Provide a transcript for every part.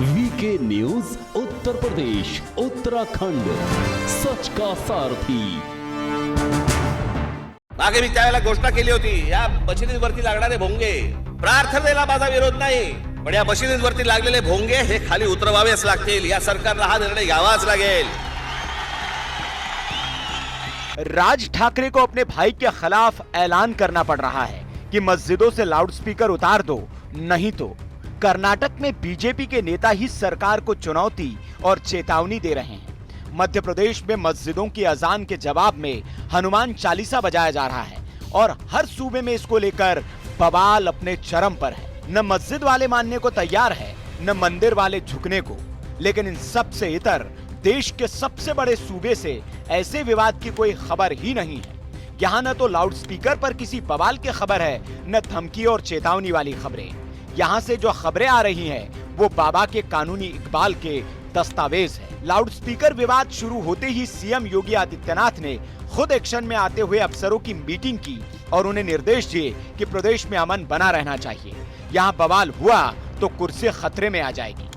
VK news Uttar Pradesh Uttarakhand, सच का सारथी। मागे मी त्यावेळेला घोषणा केली होती, या मशिदींवरती लागणारे भोंगे प्रार्थनेला माझा विरोध नाही, पण या मशिदींवरती लागलेले भोंगे हे खाली उतरवावेच लागतील। या सरकारला हा निर्णय घ्यावाच लागेल। राज ठाकरे को अपने भाई के खिलाफ ऐलान करना पड़ रहा है कि मस्जिदों से लाउडस्पीकर उतार दो, नहीं तो कर्नाटक में बीजेपी के नेता ही सरकार को चुनौती और चेतावनी दे रहे हैं। मध्य प्रदेश में मस्जिदों की अजान के जवाब में हनुमान चालीसा बजाया जा रहा है और हर सूबे में इसको लेकर बवाल अपने चरम पर है। न मस्जिद वाले मानने को तैयार है, न मंदिर वाले झुकने को। लेकिन इन सब से इतर देश के सबसे बड़े सूबे से ऐसे विवाद की कोई खबर ही नहीं है। यहाँ न तो लाउडस्पीकर पर किसी बवाल की खबर है, न धमकी और चेतावनी वाली खबरें। यहाँ से जो खबरें आ रही हैं, वो बाबा के कानूनी इकबाल के दस्तावेज है। लाउडस्पीकर विवाद शुरू होते ही सीएम योगी आदित्यनाथ ने खुद एक्शन में आते हुए अफसरों की मीटिंग की और उन्हें निर्देश दिए कि प्रदेश में अमन बना रहना चाहिए। यहाँ बवाल हुआ तो कुर्सी खतरे में आ जाएगी।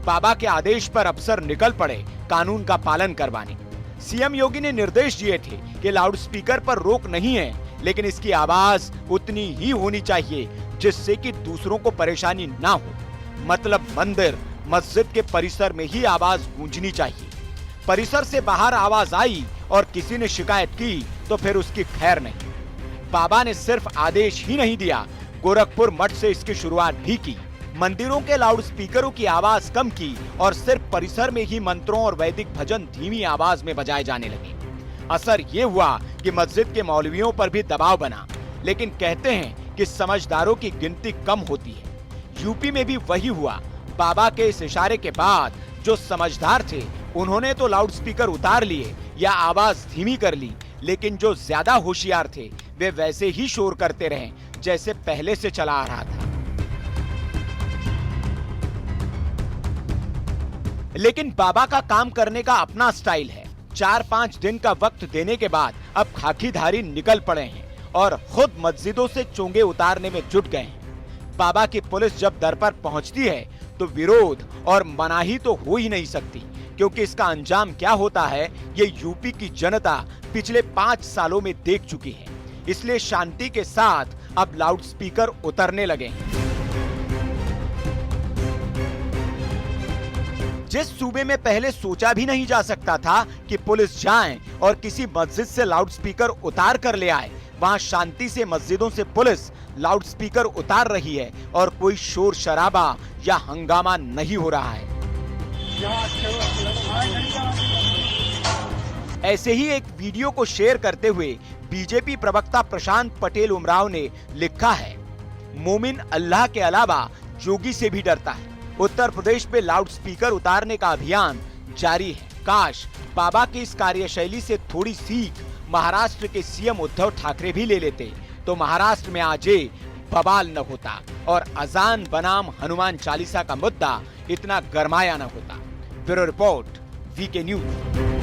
बाबा के आदेश पर अफसर निकल पड़े कानून का पालन करवाने। सीएम योगी ने निर्देश दिए थे कि लाउडस्पीकर पर रोक नहीं है, लेकिन इसकी आवाज उतनी ही होनी चाहिए जिससे कि दूसरों को परेशानी ना हो। मतलब मंदिर मस्जिद के परिसर में ही आवाज गूंजनी चाहिए। परिसर से बाहर आवाज आई और किसी ने शिकायत की तो फिर उसकी खैर नहीं। बाबा ने सिर्फ आदेश ही नहीं दिया, गोरखपुर मठ से इसकी शुरुआत भी की। मंदिरों के लाउडस्पीकरों की आवाज कम की और सिर्फ परिसर में ही मंत्रों और वैदिक भजन धीमी आवाज में बजाए जाने लगे। असर ये हुआ कि मस्जिद के मौलवियों पर भी दबाव बना, लेकिन कहते हैं कि समझदारों की गिनती कम होती है। यूपी में भी वही हुआ। बाबा के इस इशारे के बाद जो समझदार थे उन्होंने तो लाउडस्पीकर उतार लिए या आवाज धीमी कर ली, लेकिन जो ज्यादा होशियार थे वे वैसे ही शोर करते रहे जैसे पहले से चला आ रहा था। लेकिन बाबा का काम करने का अपना स्टाइल है। 4-5 दिन का वक्त देने के बाद अब खाकीधारी निकल पड़े हैं और खुद मस्जिदों से चोंगे उतारने में जुट गए हैं। बाबा की पुलिस जब दर पर पहुंचती है तो विरोध और मनाही तो हो ही नहीं सकती, क्योंकि इसका अंजाम क्या होता है ये यूपी की जनता पिछले 5 सालों में देख चुकी है। इसलिए शांति के साथ अब लाउडस्पीकर उतरने लगे हैं। जिस सूबे में पहले सोचा भी नहीं जा सकता था कि पुलिस जाए और किसी मस्जिद से लाउडस्पीकर उतार कर ले आए, वहां शांति से मस्जिदों से पुलिस लाउडस्पीकर उतार रही है और कोई शोर शराबा या हंगामा नहीं हो रहा है। ऐसे ही एक वीडियो को शेयर करते हुए बीजेपी प्रवक्ता प्रशांत पटेल उमराव ने लिखा है, मोमिन अल्लाह के अलावा जोगी से भी डरता है। उत्तर प्रदेश में लाउडस्पीकर उतारने का अभियान जारी है। काश बाबा की इस कार्यशैली से थोड़ी सीख महाराष्ट्र के सीएम उद्धव ठाकरे भी ले लेते तो महाराष्ट्र में आज ये बवाल न होता और अजान बनाम हनुमान चालीसा का मुद्दा इतना गरमाया न होता। Bureau report, VK news.